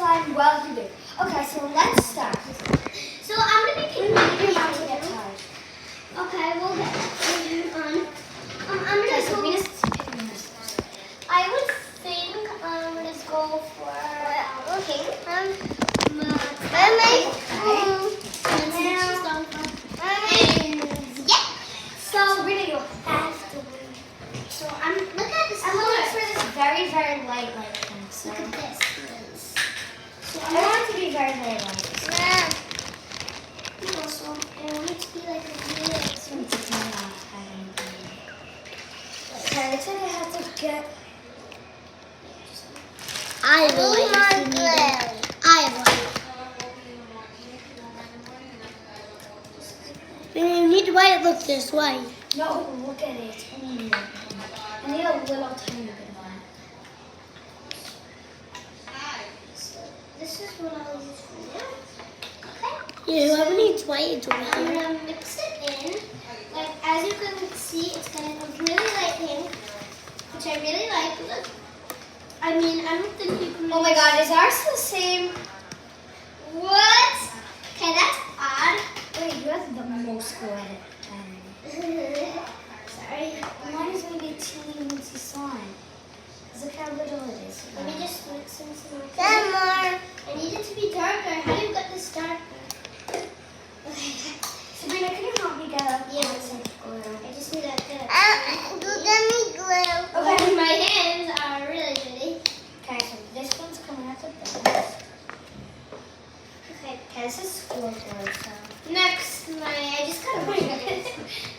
slime while you wait. Okay, so let's start. So I'm gonna be picking You're about to get tired. Okay, we'll get on. I'm Okay, gonna so go. Venus is picking this. I would think let's go for okay. Yeah. So we're gonna go After. So I'm look at this I'm color. looking for this very, very light thing. So Look at this. I want it to be very, very light. Yeah. Also, I want it to be like a weird. So I'm taking it off. Okay, looks like I have to get. I want glue. I want. You need to why it looks this way. No, look at it. I need a little tiny bit of that. So this is what I'll use for now. Okay. Yeah, whoever needs white over I'm here. gonna mix it in. Like as you can see, it's gonna go really light pink, which I really like. Look. I mean, I don't think you can. Oh my god, is ours the same? What? Okay, that's odd. Wait, you have the most glue at it. Sorry. Mine is maybe a teeny weensy slime. Look how little it is. Let me just mix in some more. Some more. I need it to be darker. How do you get this darker? Sabrina, can you help me get up? Yeah. glue? I just need to get it. You got me glue. Okay, my hands are really dirty. Okay, so this one's coming out the best. Okay. Okay, this is floor glue, so. Next, I just gotta bring it.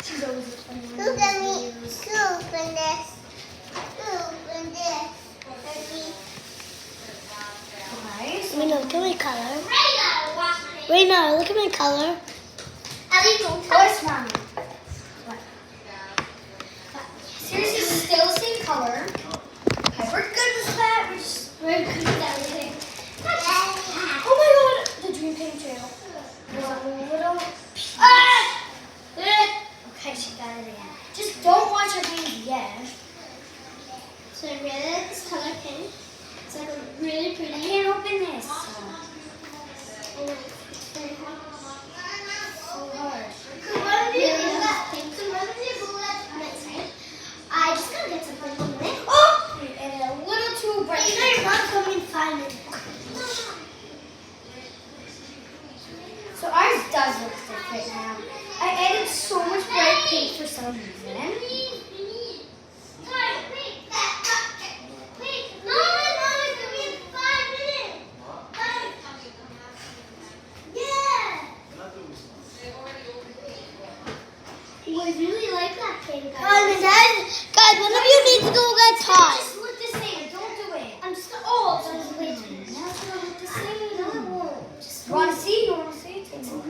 She's always a funny one. You got me soup in this. Soup in this. Okay, so Rena, look at my color. Rena, wash my hands. Rena, look at my color. Ellie, don't touch. Where's mommy? Seriously, this is still the same color. Okay, we're good with that. We're good with everything. Oh my god, the dream came true. There's a little. Ah! Okay, she got it again. Just don't wash your hands yet. So I really like this color pink. It's like a really I pretty. can't open this. I know, it's very hard. So hard. Really love pink. Nice, right? I just gotta get something from it. Oh! And a little too bright. Hey, you know your mom told me in 5 minutes. So ours does look different now. I added so much bright pink for some reason. I really like that pink. Guys, one of you needs to go get Todd. Just look the same. Don't do it. I'm just gonna. Oh, that was way too much. Now it's gonna look the same. No, it won't. Just You wanna see? You wanna see? Take a look.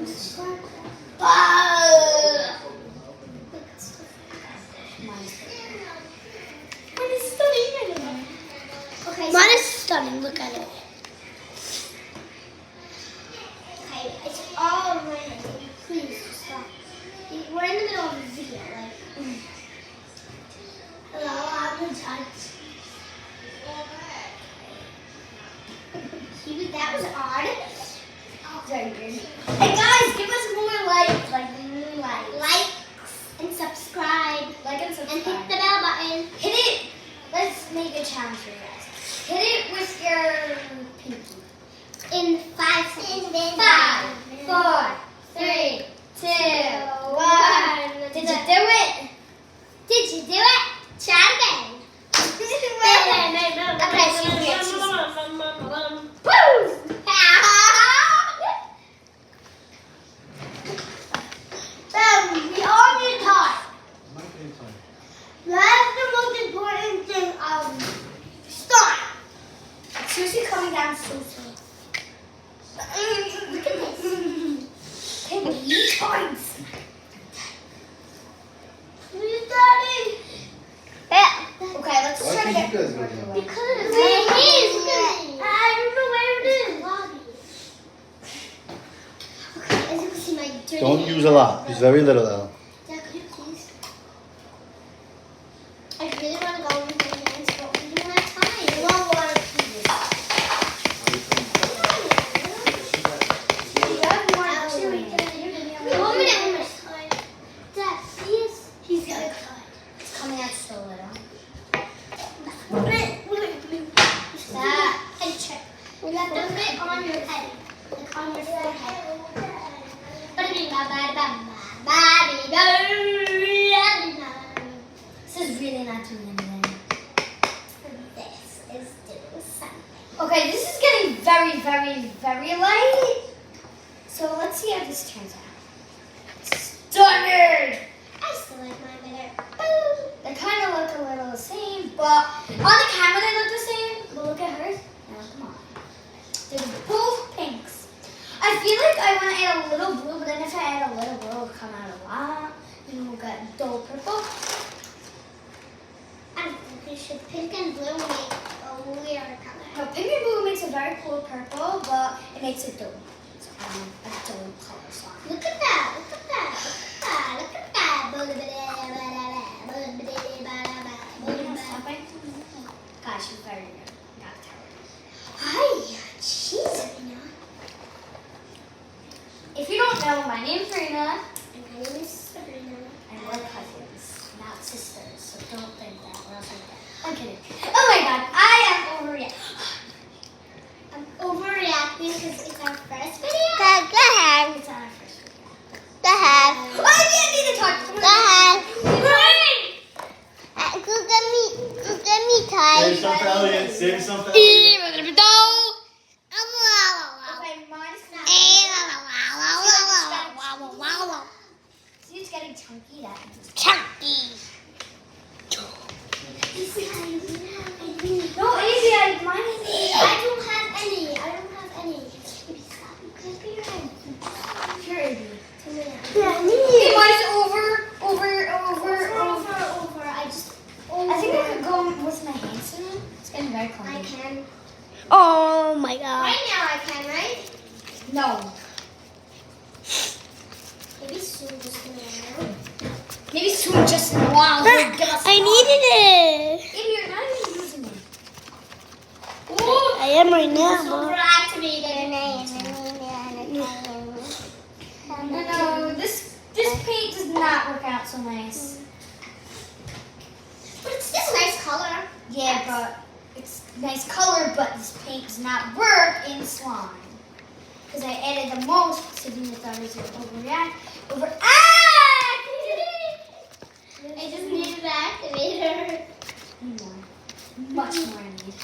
Mine is stunning. Okay, Mine is stunning. Look at it. okay, it's all right. Please stop. We're in the middle of a video. Like, hello, I'm the judge. That was odd. Very good. Hey guys, give us more likes, like likes. Like and subscribe Like and and subscribe. hit the bell button. Hit it. Let's make a challenge for you guys. Hit it with your pinky. In 5 seconds. 5, 4, 3, 2, 1. Did you do it? Did you do it? Try it again. Okay, so you get Woo! We all need time. That's the most important thing. Start. Seriously coming down so slow. Look at this. Okay, but you points. Restarting. Okay, let's Why try to can't get you guys go down? Because Wait, I don't know where it is. Okay, as you can see, my dirty Don't hands. use a lot. Use very little, Al. Yeah, could you please? I really want to go with my hands, but we don't have time. You won't want to do this. This is really not doing anything. This is doing something. Okay, this is getting very, very, very light. So let's see how this turns out. Stunning! I still like mine better. Boom. They kind of look a little the same, but on the camera they look the same. But look at hers. Now come on. They're both pinks. I feel like I want to add a little blue, but then if I add a little blue, it'll come out a lot. Then we'll get dull purple. I don't think we should. Pink and blue make a weird color. No, pink and blue makes a very cool purple, but it makes it dull. So I want a dull color slime. Look at that. Look at that. Look at that. Are you not stopping? Gosh, she's very good. Not terrible. Hi, she's Rena. If you don't know, my name's Rena, And my name is Sabrina. and we're cousins, not sisters. So don't think that. Or else you'll get. I'm kidding. Oh my god, I am overreacting. I'm overreacting because it's our first video. Go ahead. It's not our first video. Go ahead. Oh, I didn't need to talk. Go ahead. Right. Go get me tied. Save some for Elliot. Save some for Elliot. Okay, mine's not. See, it's getting chunky. That means. Chunky. No, Izzy, mine is. I don't have any. I don't have any. Baby, stop. You can't be your head. Pure Izzy. Come here. Okay, mine is over. Over. I just. I think I could go with my hands soon. It's getting very I clumsy. can. Oh my god. Right now I can, right? No. Maybe soon just gonna. Maybe soon, just in a while. we'll get us I needed it. Maybe you're not even using it. Ooh, I am right it's now. overactivated. No, this paint does not work out so nice. But it's still a nice color. Yeah, but it's nice color, but this paint does not work in slime. Because I added the most, so then the others will overreact. I just needed the activator. More. Much more I need.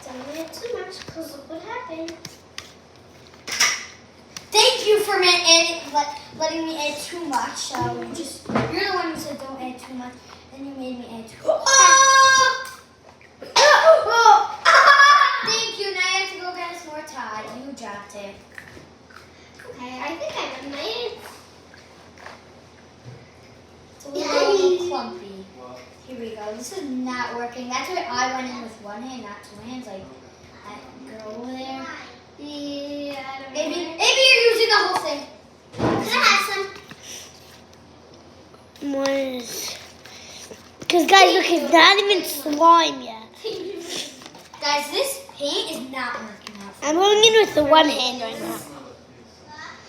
Don't add too much because look what happened. Thank you for letting me add too much. You're the one who said don't add too much. Then you made me add too much. Thank you. Now I have to go get us more Tide. You dropped it. Okay, I think I made it. It's a little clumpy. Here we go. This is not working. That's why I went in with one hand, not two hands, like that girl over there. Yeah, I don't know. Maybe you're using the whole thing. Could I have some? Because guys, look, it's not even slime yet. Guys, this paint is not working out. I'm going in with the one hand right now.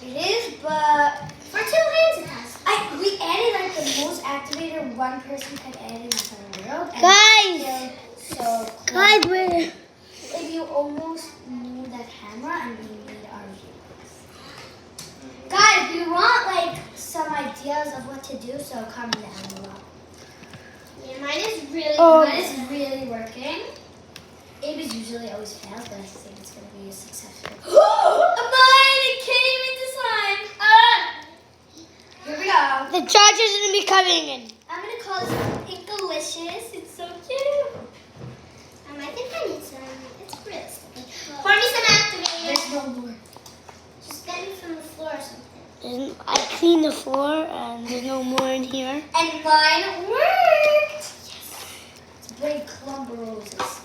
It is, but For 2 hands it has. we added like the most activator one person could add in the entire world. And Guys, it's so cool. guys, we're... If you almost knew the camera and we made our viewers. Guys, if you want like some ideas of what to do, so comment down below. Yeah, mine is really Oh. Mine is really working. Abby's usually always fails, but I think it's gonna be a successful. Mine! It came into slime! Here we go. The judge is going to be coming in. I'm gonna call this Pinkalicious. It's so cute. I think I need some. It's really sticky. Pour me some activator. There's no more. Just get me from the floor or something. I cleaned the floor and there's no more in here. And mine worked! Yes. It's a big clump of roses.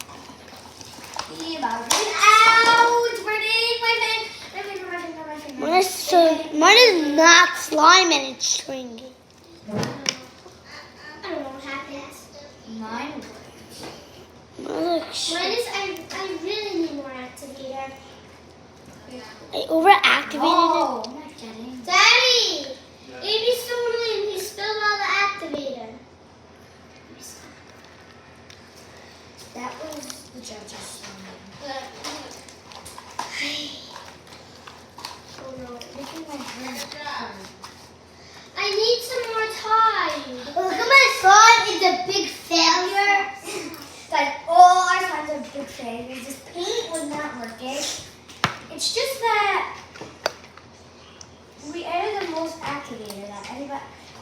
Ow! It's burning my finger. My finger. Mine is not slime and it's shrinking. I don't know what happened. Mine worked. Mine looks Mine is, I really need more activator. I overactivated Oh, I'm not getting. Daddy! Amy's so annoying. He spilled all the activator. That was the judge's slime. But, Oh no, it's making my hair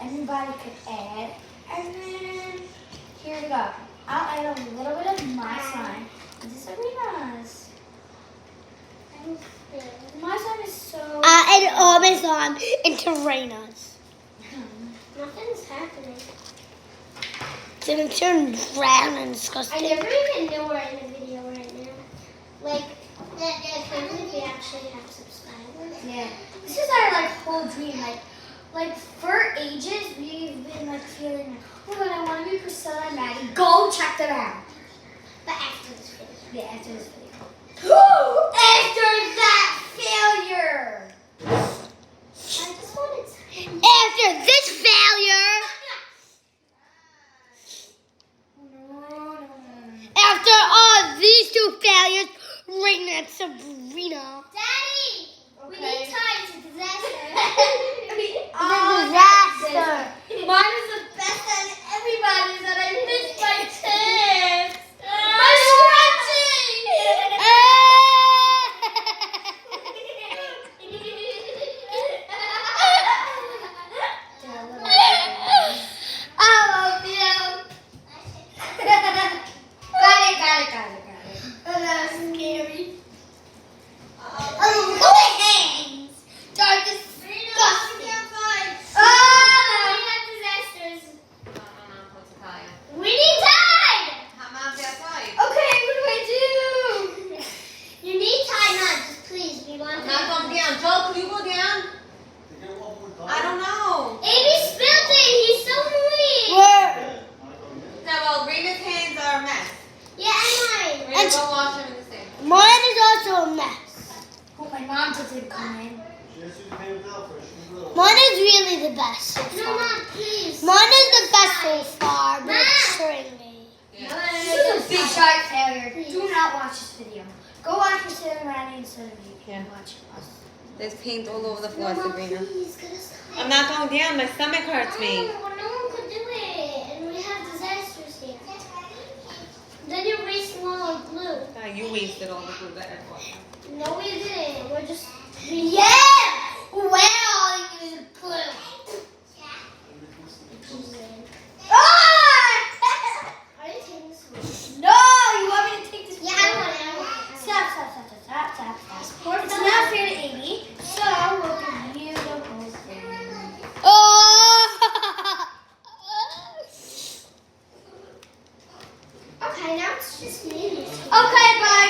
everybody could add. And then, here we go. I'll add a little bit of my slime. This is Sabrina's. My slime is so... And all my slime into Raina's. Nothing's happening. It's gonna turn brown and disgusting. I never even knew we're in a video right now. Like, I can't believe we actually have subscribers. Yeah. This is our like whole dream. Like for ages we've been like feeling like, oh my god, I want to be Priscilla and Maddie. Go check them out. But after this video. Yeah, after this video. After that failure. I just wanted to... After this failure, after all these two failures, Raina and Sabrina. Daddy! We need time to disaster. Disaster. Mine is the best and everybody's and I missed my chance. My scratching. I love you. Got it. That's scary. Oh, my hands. Dark disgusting. Oh, We have disasters. We need time! okay, what do I do? You need time, not just please. We want I'm not going down. Joel, can you go down? I don't know. Amy spilled it. He's so annoying. No, well, Rena's hands are a mess. Yeah, and mine. Rena, go wash them in the sink. Mine is also a mess. Oh, my mom doesn't come in. Mine is really the best so No, far. Mom, please. Mine is the best so far, but Ma! it's hurting me. Yeah. This is a big shark failure. Do not watch this video. Go watch Priscilla and Maddie instead of you. Yeah. Watch us. There's paint all over the No, floor, Mom, Sabrina. please, get us time. I'm not going down. My stomach hurts me. No one could do it. And we have disasters here. Then you're wasting all our glue. You wasted all the glue that I bought. No, we didn't. We're just... Yeah! Well, you use glue. Ah! Are you taking this one? No, you want me to take this? Yeah, I want it. Stop. It's not fair to Amy, so we'll give you the whole thing. Oh! Okay, now it's just me. Okay, bye.